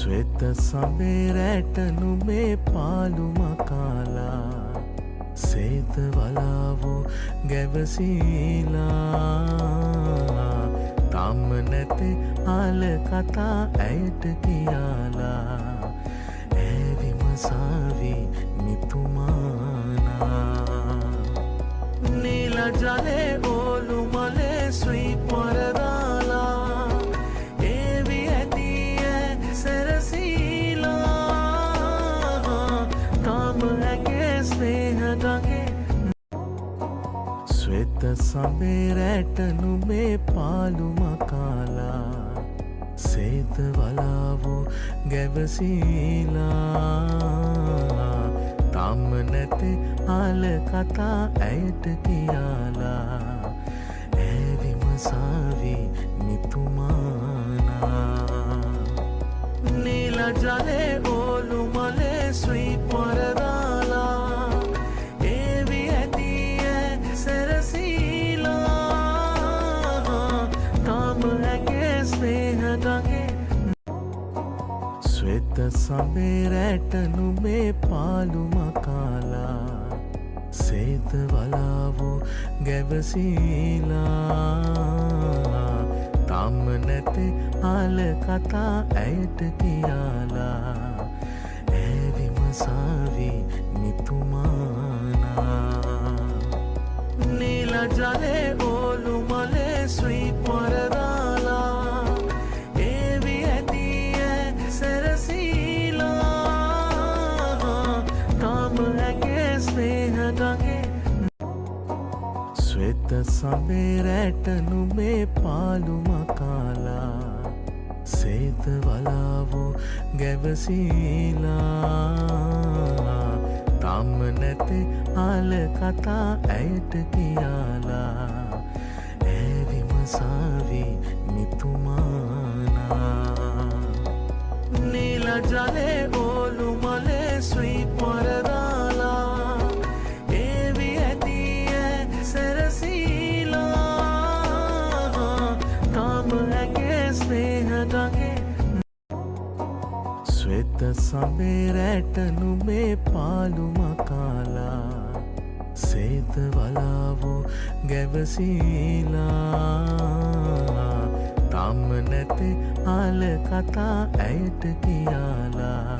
ශ්වෙත සබේරැට නුඹේ පාළුම කාලා සේත වලාවෝ ගැවසීලා තම නැති ආල කතා ඇයට කියාලා ඇවිම සාවි මිතුමානා නීල ජලේ ඕලු මලේ සුයි පොරදාලා ඒවි ඇතිය සැරසීලා තම ඇගේ ස්නේහදගේ ශ්වෙත සබේරැට නුඹේ පාළුම කාලා සේත වලාවෝ ගැවසීලා තම නැති ආල කතා ඇයට කියාලා ඇවිම සාවි මිතුමානා නීල ජලේ ඕලු මලේ සුයි පොරදාලා ඒවි ඇතිය සැරසීලා තම ඇගේ ස්නේහදගේ ශ්වෙත සබේරැට නුඹේ පාළුම කාලා සේත වලාවෝ ගැවසීලා තම නැති ආල කතා ඇයට කියාලා ඇවිම සාවි මිතුමානා නීල ජලේ ඕලු මලේ සුයි පොරදාලා ඒවි ඇතිය සැරසීලා තම ඇගේ ස්නේහදගේ ශ්වෙත සබේරැට නුඹේ පාළුම කාලා සේත වලාවෝ ගැවසීලා තම නැති ආල කතා ඇයට කියාලා ඇවිම සාවි මිතුමානා නීල ජලේ ඕලු මලේ සුයි පොරදාලා ඒවි ඇතිය සැරසීලා තම ඇගේ ස්නේහදගේ ශ්වෙත සබේරැට නුඹේ පාළුම කාලා සේත වලාවෝ ගැවසීලා තම නැති ආල කතා ඇයට කියාලා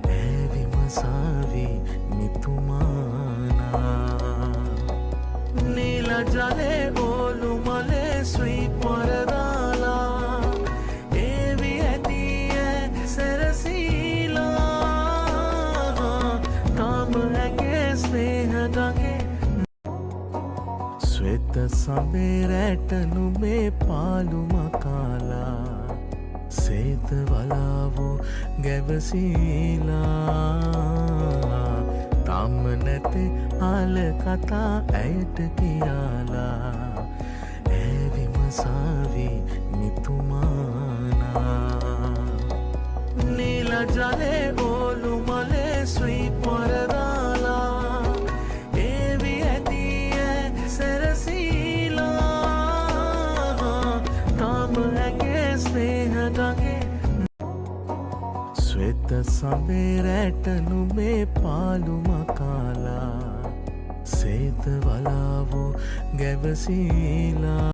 ඇවිම සාවි මිතුමානා නීල ජලේ ඕලු මලේ සුයි පොරදාලා ඒවි ඇතිය සැරසීලා තම ඇගේ ස්නේහදගේ ශ්වෙත සබේරැට නුඹේ පාළුම කාලා සේත වලාවෝ ගැවසීලා තම නැති ආල කතා ඇයට කියාලා ඇවිම සාවි මිතුමානා නීල ජලේ ඕලු මලේ සුයි පොරදාලා ඒවි ඇතිය සැරසීලා තම ඇගේ ස්නේහදගේ ශ්වෙත සබේරැට නුඹේ පාළුම කාලා සේත වලාවෝ ගැවසීලා